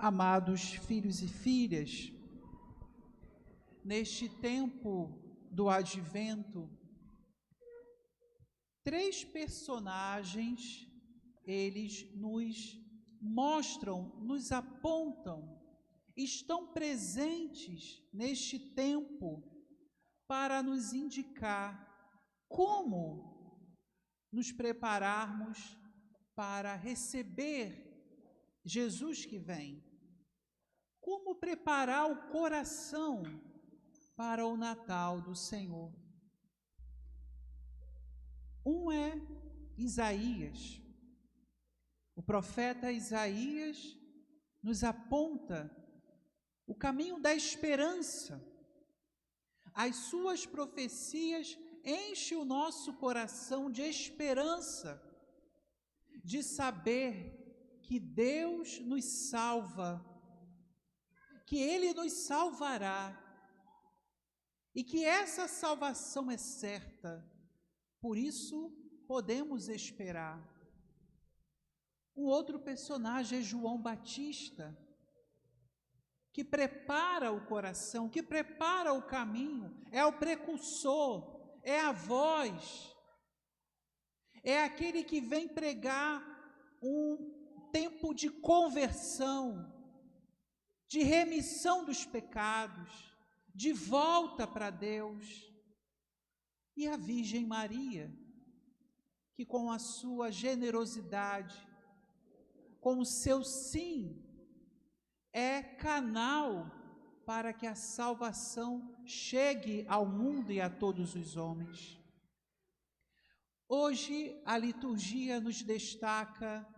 Amados filhos e filhas, neste tempo do Advento, três personagens, eles nos mostram, nos apontam, estão presentes neste tempo para nos indicar como nos prepararmos para receber Jesus que vem. Como preparar o coração para o Natal do Senhor? Um é Isaías. O profeta Isaías nos aponta o caminho da esperança. As suas profecias enchem o nosso coração de esperança, de saber que Deus nos salva, que Ele nos salvará e que essa salvação é certa. Por isso, podemos esperar. Um outro personagem é João Batista, que prepara o coração, que prepara o caminho, é o precursor, é a voz, é aquele que vem pregar um tempo de conversão, de remissão dos pecados, de volta para Deus. E a Virgem Maria, que com a sua generosidade, com o seu sim, é canal para que a salvação chegue ao mundo e a todos os homens. Hoje a liturgia nos destaca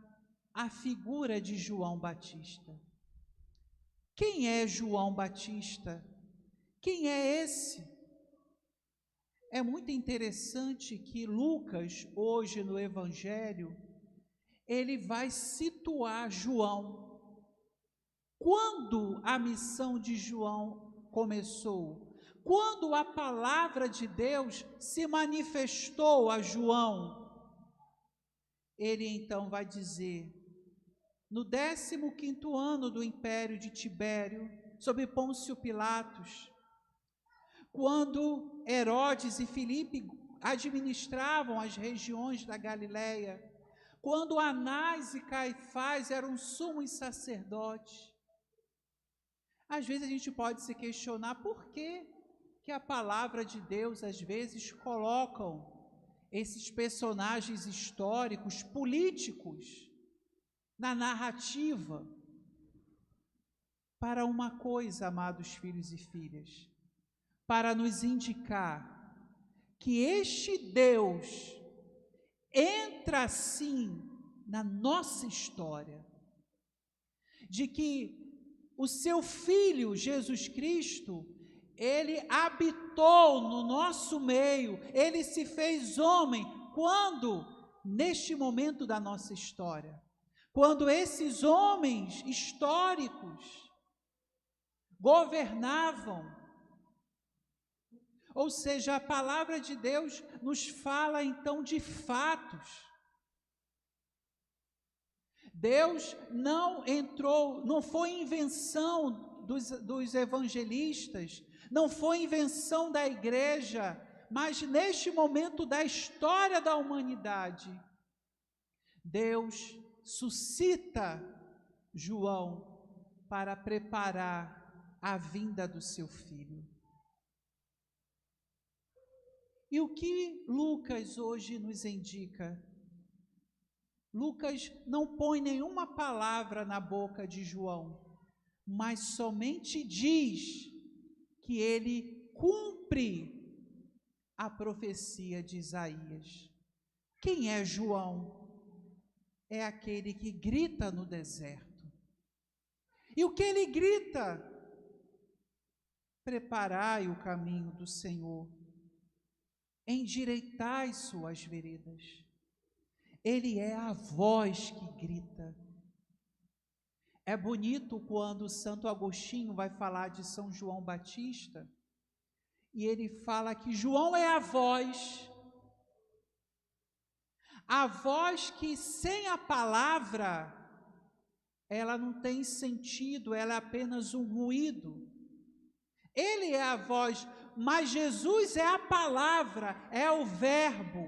a figura de João Batista. Quem é João Batista? Quem é esse? É muito interessante que Lucas, hoje no Evangelho, ele vai situar João. Quando a missão de João começou? Quando a palavra de Deus se manifestou a João? Ele então vai dizer, no 15º ano do império de Tibério, sob Pôncio Pilatos, quando Herodes e Filipe administravam as regiões da Galileia, quando Anás e Caifás eram sumos sacerdotes, às vezes a gente pode se questionar por que a palavra de Deus às vezes colocam esses personagens históricos, políticos, na narrativa. Para uma coisa, amados filhos e filhas, para nos indicar que este Deus entra sim na nossa história, de que o seu Filho Jesus Cristo, ele habitou no nosso meio, ele se fez homem, quando, neste momento da nossa história, quando esses homens históricos governavam. Ou seja, a palavra de Deus nos fala então de fatos. Deus não entrou, não foi invenção dos evangelistas, não foi invenção da igreja, mas neste momento da história da humanidade, Deus suscita João para preparar a vinda do seu filho. E o que Lucas hoje nos indica? Lucas não põe nenhuma palavra na boca de João, mas somente diz que ele cumpre a profecia de Isaías. Quem é João? É aquele que grita no deserto. E o que ele grita? Preparai o caminho do Senhor, endireitai suas veredas. Ele é a voz que grita. É bonito quando Santo Agostinho vai falar de São João Batista, e ele fala que João é a voz que sem a palavra ela não tem sentido, ela é apenas um ruído. Ele é a voz, mas Jesus é a palavra, é o verbo.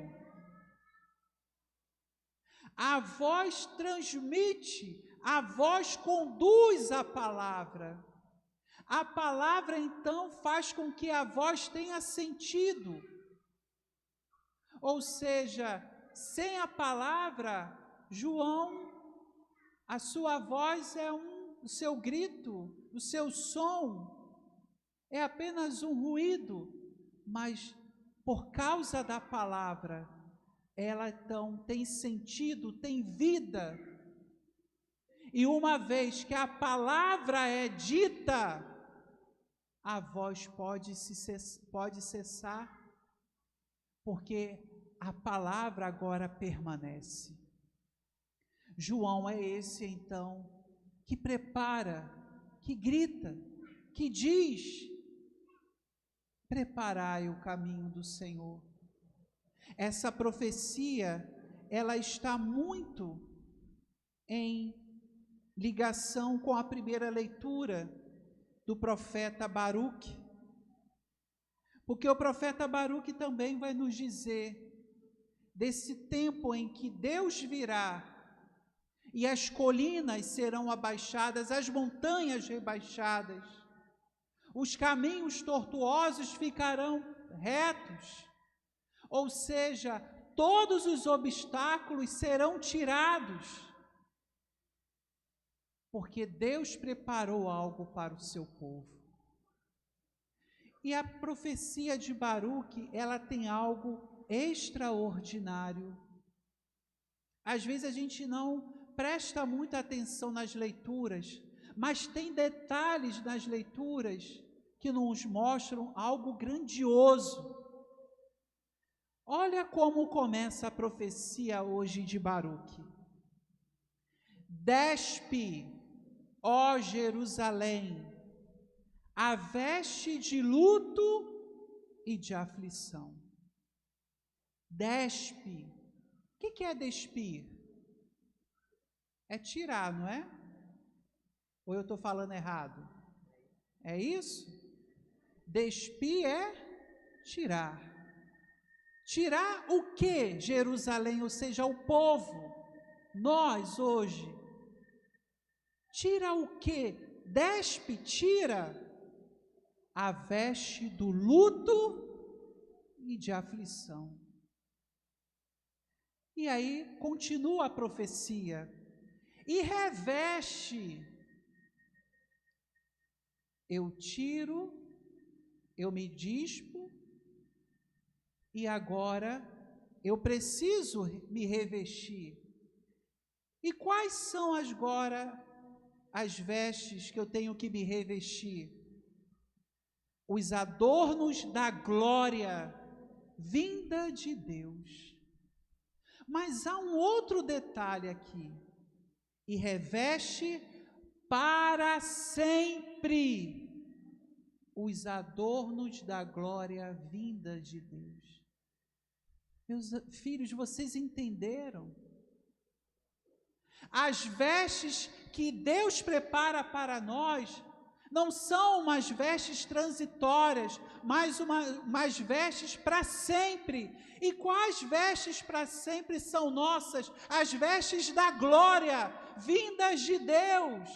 A voz transmite, a voz conduz a palavra. A palavra, então, faz com que a voz tenha sentido. Ou seja, sem a palavra, João, a sua voz é o seu grito, o seu som, é apenas um ruído, mas por causa da palavra, ela então tem sentido, tem vida. E uma vez que a palavra é dita, a voz pode cessar, porque a palavra agora permanece. João é esse então que prepara, que grita, que diz: preparai o caminho do Senhor. Essa profecia, ela está muito em ligação com a primeira leitura do profeta Baruque, porque o profeta Baruque também vai nos dizer desse tempo em que Deus virá e as colinas serão abaixadas, as montanhas rebaixadas, os caminhos tortuosos ficarão retos, ou seja, todos os obstáculos serão tirados, porque Deus preparou algo para o seu povo. E a profecia de Baruque, ela tem algo extraordinário. Às vezes a gente não presta muita atenção nas leituras, mas tem detalhes nas leituras que nos mostram algo grandioso. Olha como começa a profecia hoje de Baruque. Despe, ó Jerusalém, a veste de luto e de aflição. Despe. O que é despir? É tirar, não é? Ou eu estou falando errado? É isso? Despir é tirar. Tirar o que, Jerusalém? Ou seja, o povo, nós hoje. Tira o que? Despe, tira a veste do luto e de aflição. E aí continua a profecia. E reveste. Eu tiro, eu me dispo, e agora eu preciso me revestir. E quais são agora as vestes que eu tenho que me revestir? Os adornos da glória vinda de Deus. Mas há um outro detalhe aqui. E reveste para sempre os adornos da glória vinda de Deus. Meus filhos, vocês entenderam? As vestes que Deus prepara para nós não são umas vestes transitórias, mas umas vestes para sempre. E quais vestes para sempre são nossas? As vestes da glória, vindas de Deus.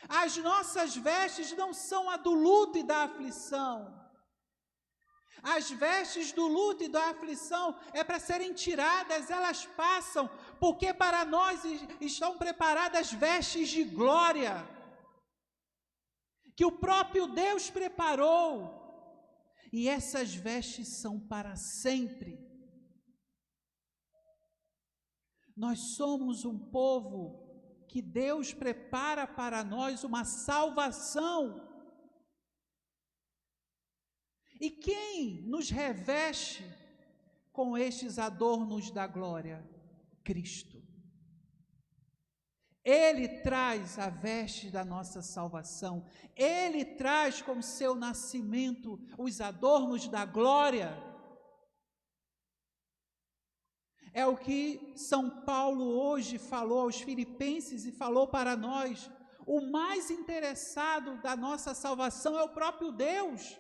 As nossas vestes não são a do luto e da aflição. As vestes do luto e da aflição é para serem tiradas, elas passam, porque para nós estão preparadas vestes de glória, que o próprio Deus preparou, e essas vestes são para sempre. Nós somos um povo que Deus prepara para nós uma salvação. E quem nos reveste com estes adornos da glória? Cristo. Ele traz a veste da nossa salvação. Ele traz com seu nascimento os adornos da glória. É o que São Paulo hoje falou aos Filipenses e falou para nós. O mais interessado da nossa salvação é o próprio Deus,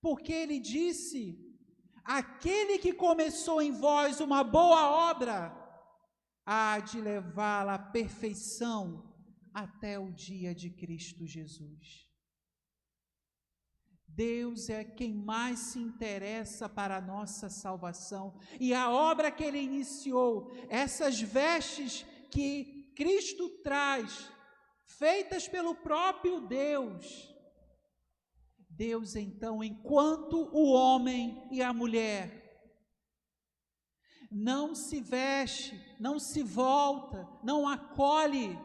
porque ele disse: aquele que começou em vós uma boa obra, há de levá-la à perfeição até o dia de Cristo Jesus. Deus é quem mais se interessa para a nossa salvação, e a obra que Ele iniciou, essas vestes que Cristo traz, feitas pelo próprio Deus, Deus então, enquanto o homem e a mulher não se veste, não se volta, não acolhe,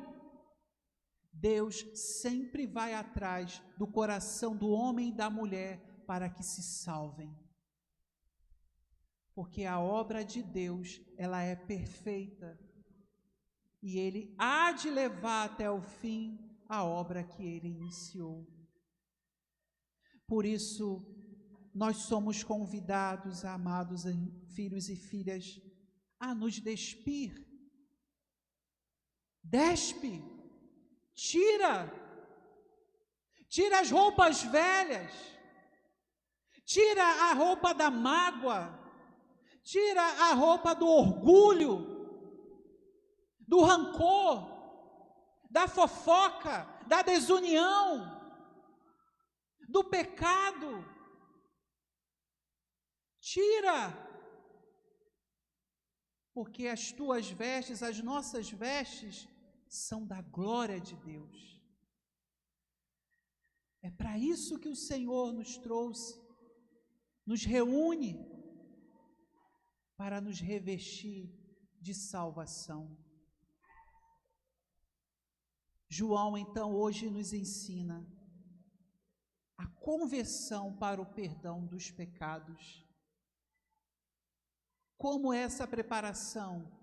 Deus sempre vai atrás do coração do homem e da mulher para que se salvem. Porque a obra de Deus, ela é perfeita. E Ele há de levar até o fim a obra que Ele iniciou. Por isso, nós somos convidados, amados filhos e filhas, a nos despir. Despe! Tira as roupas velhas, tira a roupa da mágoa, tira a roupa do orgulho, do rancor, da fofoca, da desunião, do pecado. Tira, porque as tuas vestes, as nossas vestes, são da glória de Deus. É para isso que o Senhor nos trouxe, nos reúne, para nos revestir de salvação. João, então, hoje nos ensina a conversão para o perdão dos pecados. Como essa preparação?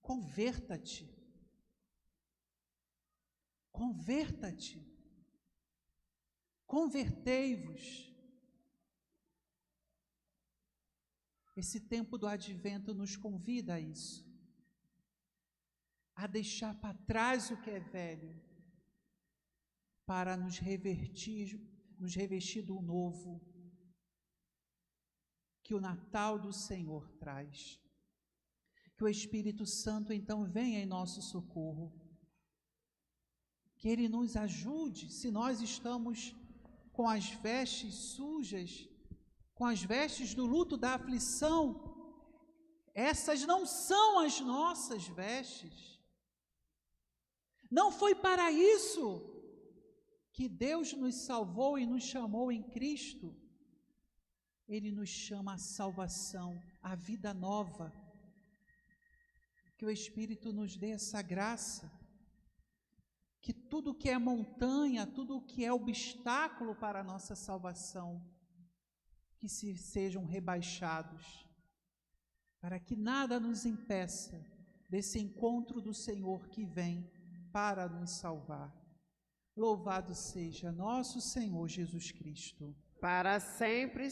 Converta-te. Converta-te, convertei-vos. Esse tempo do advento nos convida a isso, a deixar para trás o que é velho, para nos revestir do novo, que o Natal do Senhor traz. Que o Espírito Santo então venha em nosso socorro, que Ele nos ajude, se nós estamos com as vestes sujas, com as vestes do luto, da aflição, essas não são as nossas vestes. Não foi para isso que Deus nos salvou e nos chamou em Cristo. Ele nos chama à salvação, à vida nova. Que o Espírito nos dê essa graça, que tudo que é montanha, tudo que é obstáculo para a nossa salvação, que sejam rebaixados, para que nada nos impeça desse encontro do Senhor que vem para nos salvar. Louvado seja nosso Senhor Jesus Cristo. Para sempre